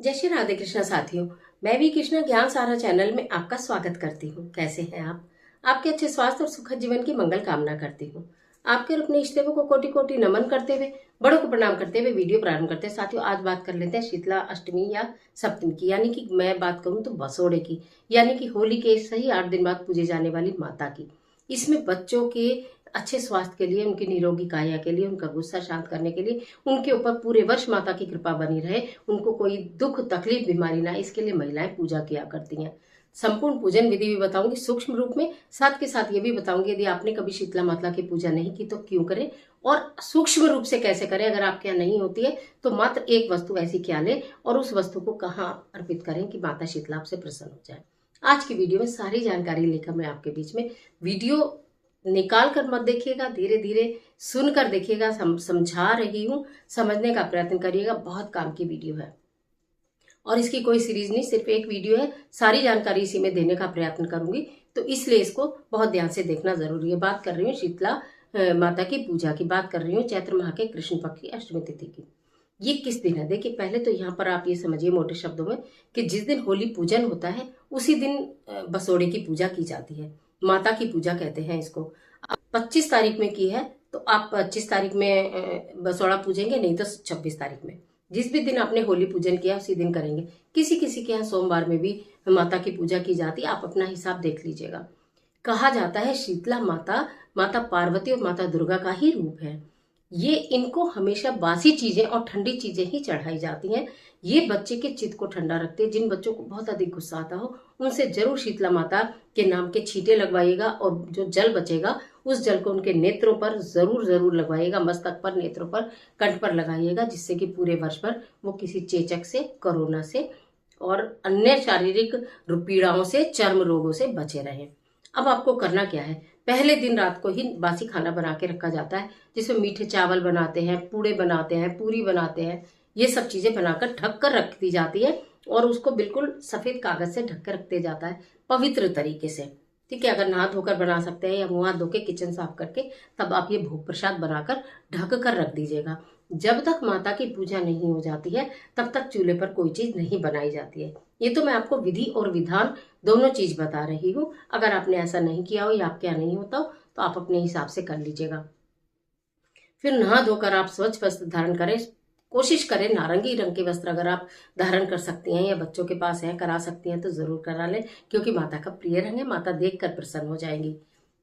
जय श्री राधे कृष्णा साथियों। मैं भी कृष्णा ज्ञान सारा चैनल में आपका स्वागत करती हूँ। कैसे हैं आप? आपके अच्छे स्वास्थ्य और सुखद जीवन की मंगल कामना करती हूँ। आपके और अपने इष्ट देवों को कोटि कोटि नमन करते हुए, बड़ों को प्रणाम करते हुए वीडियो प्रारंभ करते हैं। साथियों, आज बात कर लेते हैं शीतला अष्टमी या सप्तमी की, यानी कि मैं बात करूँ तो बसोड़े की, यानी कि होली के सही 8 दिन बाद पूजे जाने वाली माता की। इसमें बच्चों के अच्छे स्वास्थ्य के लिए, उनकी निरोगी काया के लिए, उनका गुस्सा शांत करने के लिए, उनके ऊपर पूरे वर्ष माता की कृपा बनी रहे, उनको कोई दुख तकलीफ बीमारी ना, इसके लिए महिलाएं पूजा किया करती हैं। संपूर्ण पूजन विधि भी बताऊंगी सूक्ष्म रूप में, साथ के साथ ये भी बताऊंगी यदि आपने कभी शीतला माता की पूजा नहीं की तो क्यों करें और सूक्ष्म रूप से कैसे करें। अगर आपके यहाँ नहीं होती है तो मात्र एक वस्तु ऐसी क्या लें और उस वस्तु को कहाँ अर्पित करें कि माता शीतला आपसे प्रसन्न हो जाए। आज की वीडियो में सारी जानकारी लेकर मैं आपके बीच में, वीडियो निकाल कर मत देखिएगा, धीरे धीरे सुनकर देखिएगा, समझा रही हूँ, समझने का प्रयत्न करिएगा। बहुत काम की वीडियो है और इसकी कोई सीरीज नहीं, सिर्फ एक वीडियो है। सारी जानकारी इसी में देने का प्रयत्न करूंगी, तो इसलिए इसको बहुत ध्यान से देखना जरूरी है। बात कर रही हूँ शीतला माता की पूजा की, बात कर रही हूँ चैत्र माह के कृष्ण पक्ष की अष्टमी तिथि की। ये किस दिन है? देखिए, पहले तो यहाँ पर आप ये समझिए मोटे शब्दों में कि जिस दिन होली पूजन होता है उसी दिन बसोड़े की पूजा की जाती है। माता की पूजा कहते हैं इसको। 25 तारीख में की है तो आप 25 तारीख में बसोड़ा पूजेंगे, नहीं तो 26 तारीख में। जिस भी दिन आपने होली पूजन किया उसी दिन करेंगे। किसी किसी के यहाँ सोमवार में भी माता की पूजा की जाती है, आप अपना हिसाब देख लीजिएगा। कहा जाता है शीतला माता, माता पार्वती और माता दुर्गा का ही रूप है। ये इनको हमेशा बासी चीजें और ठंडी चीजें ही चढ़ाई जाती हैं। ये बच्चे के चित्त को ठंडा रखते हैं। जिन बच्चों को बहुत अधिक गुस्सा आता हो उनसे जरूर शीतला माता के नाम के छींटे लगवाइएगा और जो जल बचेगा उस जल को उनके नेत्रों पर जरूर जरूर लगवाइएगा, मस्तक पर, नेत्रों पर, कंठ पर लगाइएगा, जिससे कि पूरे वर्ष भर वो किसी चेचक से, कोरोना से और अन्य शारीरिक पीड़ाओं से, चर्म रोगों से बचे रहें। अब आपको करना क्या है? पहले दिन रात को ही बासी खाना बना के रखा जाता है, जिसमें मीठे चावल बनाते हैं, पूड़े बनाते हैं, पूरी बनाते हैं। ये सब चीजें बनाकर ढक कर रख दी जाती है और उसको बिल्कुल सफेद कागज से ढक कर रख दिया जाता है पवित्र तरीके से। ठीक है, अगर नहा धोकर बना सकते हैं या मुंह हाथ धो के किचन साफ करके, तब आप ये भोग प्रसाद बनाकर ढक कर रख दीजिएगा। जब तक माता की पूजा नहीं हो जाती है तब तक चूल्हे पर कोई चीज नहीं बनाई जाती है। ये तो मैं आपको विधि और विधान दोनों चीज बता रही हूँ। अगर आपने ऐसा नहीं किया हो या आपके यहाँ नहीं होता हो तो आप अपने हिसाब से कर लीजिएगा। फिर नहा धोकर आप स्वच्छ वस्त्र धारण करें। कोशिश करें नारंगी रंग के वस्त्र अगर आप धारण कर सकती हैं या बच्चों के पास हैं, करा सकती हैं तो जरूर करा लें, क्योंकि माता का प्रिय रंग है। माता देखकर प्रसन्न हो जाएंगी।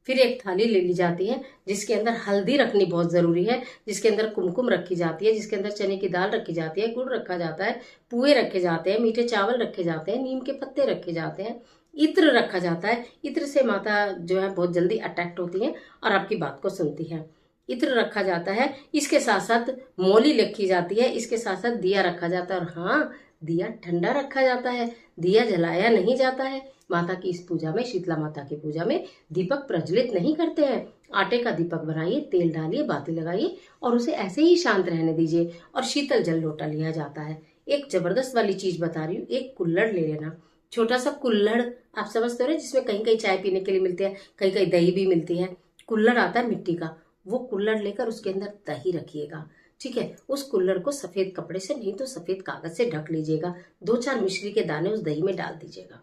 फिर एक थाली ले ली जाती है जिसके अंदर हल्दी रखनी बहुत जरूरी है, जिसके अंदर कुमकुम रखी जाती है, जिसके अंदर चने की दाल रखी जाती है, गुड़ रखा जाता है, पुए रखे जाते हैं, मीठे चावल रखे जाते हैं, नीम के पत्ते रखे जाते हैं, इत्र रखा जाता है। इत्र से माता जो है बहुत जल्दी अट्रैक्ट होती है और आपकी बात को सुनती है। इत्र रखा जाता है, इसके साथ साथ मौली रखी जाती है, इसके साथ साथ दिया रखा जाता है। और हाँ, दिया ठंडा रखा जाता है, दिया जलाया नहीं जाता है। माता की इस पूजा में, शीतला माता की पूजा में दीपक प्रज्वलित नहीं करते हैं। आटे का दीपक बनाइए, तेल डालिए, बाती लगाइए और उसे ऐसे ही शांत रहने दीजिए और शीतल जल लोटा लिया जाता है। एक जबरदस्त वाली चीज बता रही हूँ, एक कुल्हड़ ले लेना, छोटा सा कुल्हड़, आप समझते हो ना, जिसमें कहीं कहीं चाय पीने के लिए मिलती है, कहीं कहीं दही भी मिलती है। कुल्हड़ आता है मिट्टी का, वो कुल्हड़ लेकर उसके अंदर दही रखिएगा। ठीक है, उस कुल्हड़ को सफेद कपड़े से, नहीं तो सफेद कागज से ढक लीजिएगा। 2-4 मिश्री के दाने उस दही में डाल दीजिएगा।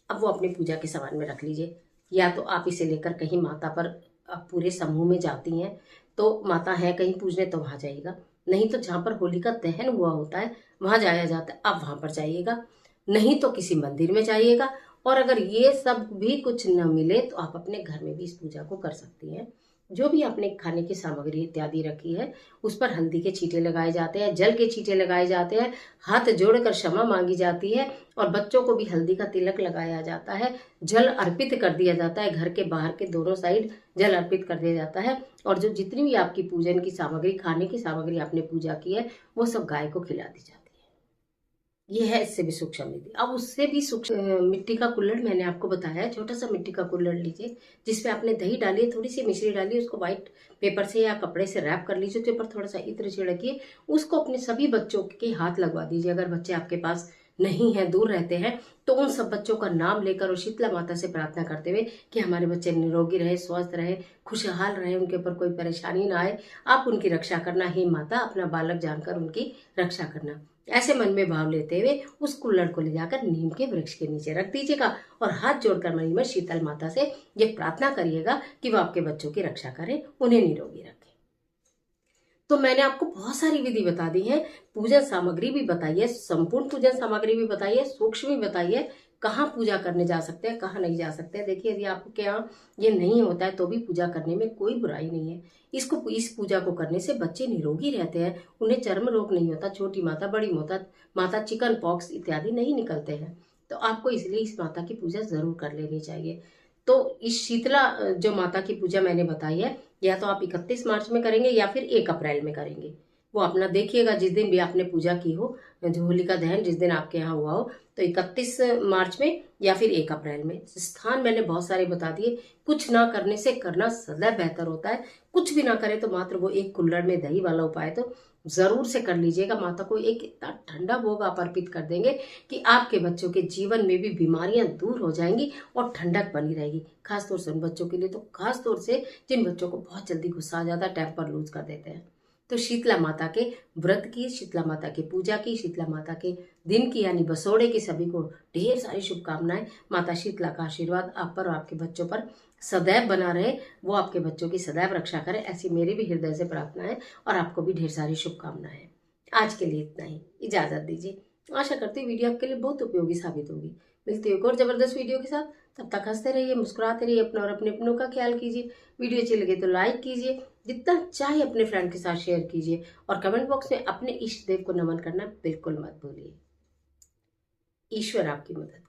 अब वो अपनी पूजा के सामान में रख लीजिए। या तो आप इसे लेकर कहीं माता पर, आप पूरे समूह में जाती हैं तो माता है कहीं पूजने तो वहां जाइएगा, नहीं तो जहां पर होली का दहन हुआ होता है वहां जाया जाता है, आप वहां पर जाइएगा, नहीं तो किसी मंदिर में जाइएगा। और अगर ये सब भी कुछ न मिले तो आप अपने घर में भी इस पूजा को कर सकती हैं। जो भी आपने खाने की सामग्री इत्यादि रखी है उस पर हल्दी के छींटे लगाए जाते हैं, जल के छींटे लगाए जाते हैं, हाथ जोड़कर क्षमा मांगी जाती है और बच्चों को भी हल्दी का तिलक लगाया जाता है। जल अर्पित कर दिया जाता है, घर के बाहर के दोनों साइड जल अर्पित कर दिया जाता है। और जो जितनी भी आपकी पूजन की सामग्री, खाने की सामग्री आपने पूजा की है, वो सब गाय को खिला दी जाती है। ये है इससे भी सूक्ष्म विधि। अब उससे भी सूक्ष्म, मिट्टी का कुल्हड़ मैंने आपको बताया, छोटा सा मिट्टी का कुल्हड़ लीजिए, जिसपे आपने दही डाली है, थोड़ी सी मिश्री डाली, उसको व्हाइट पेपर से या कपड़े से रैप कर लीजिए, उसके ऊपर थोड़ा सा इत्र छिड़किए, उसको अपने सभी बच्चों के हाथ लगवा दीजिए। अगर बच्चे आपके पास नहीं है, दूर रहते हैं, तो उन सब बच्चों का नाम लेकर और शीतला माता से प्रार्थना करते हुए कि हमारे बच्चे निरोगी रहे, स्वस्थ रहे, खुशहाल रहे, उनके ऊपर कोई परेशानी ना आए, आप उनकी रक्षा करना, हे माता अपना बालक जानकर उनकी रक्षा करना। ऐसे मन में भाव लेते हुए उस कुल्हड़ को ले जाकर नीम के वृक्ष के नीचे रख दीजिएगा और हाथ जोड़कर मणि में शीतल माता से ये प्रार्थना करिएगा कि वो आपके बच्चों की रक्षा करें, उन्हें निरोगी रखें। तो मैंने आपको बहुत सारी विधि बता दी है, पूजन सामग्री भी बताई है, संपूर्ण पूजन सामग्री भी बताई है, सूक्ष्म भी बताई है, कहाँ पूजा करने जा सकते हैं, कहाँ नहीं जा सकते हैं। देखिए, यदि आपके यहाँ ये नहीं होता है तो भी पूजा करने में कोई बुराई नहीं है। इस पूजा को करने से बच्चे निरोगी रहते हैं, उन्हें चर्म रोग नहीं होता, छोटी माता, बड़ी माता, चिकन पॉक्स इत्यादि नहीं निकलते हैं। तो आपको इसलिए इस माता की पूजा जरूर कर लेनी चाहिए। तो इस शीतला जो माता की पूजा मैंने बताई है, या तो आप 31 मार्च में करेंगे या फिर 1 अप्रैल में करेंगे, वो अपना देखिएगा। जिस दिन भी आपने पूजा की हो, जो होलिका दहन जिस दिन आपके यहाँ हुआ हो, तो 31 मार्च में या फिर 1 अप्रैल में। स्थान मैंने बहुत सारे बता दिए। कुछ ना करने से करना सदैव बेहतर होता है। कुछ भी ना करे तो मात्र वो एक कुल्हड़ में दही वाला उपाय तो जरूर से कर लीजिएगा। माता को एक इतना ठंडा भोग आप अर्पित कर देंगे कि आपके बच्चों के जीवन में भी बीमारियां दूर हो जाएंगी और ठंडक बनी रहेगी। खासतौर से उन बच्चों के लिए, तो खासतौर से जिन बच्चों को बहुत जल्दी गुस्सा आ जाता है, टेम्पर लूज कर देते हैं। तो शीतला माता के व्रत की, शीतला माता की पूजा की, शीतला माता के दिन की यानी बसोड़े की सभी को ढेर सारी शुभकामनाएं। माता शीतला का आशीर्वाद आप पर और आपके बच्चों पर सदैव बना रहे, वो आपके बच्चों की सदैव रक्षा करे, ऐसी मेरी भी हृदय से प्रार्थना है और आपको भी ढेर सारी शुभकामनाएं। आज के लिए इतना ही, इजाजत दीजिए। आशा करती हूँ वीडियो आपके लिए बहुत उपयोगी साबित होगी। मिलती है एक और जबरदस्त वीडियो के साथ। तब तक हंसते रहिए, मुस्कुराते रहिए, अपना और अपने अपनों का ख्याल कीजिए। वीडियो अच्छी लगे तो लाइक कीजिए, जितना चाहे अपने फ्रेंड के साथ शेयर कीजिए और कमेंट बॉक्स में अपने इष्ट देव को नमन करना बिल्कुल मत भूलिए। ईश्वर आपकी मदद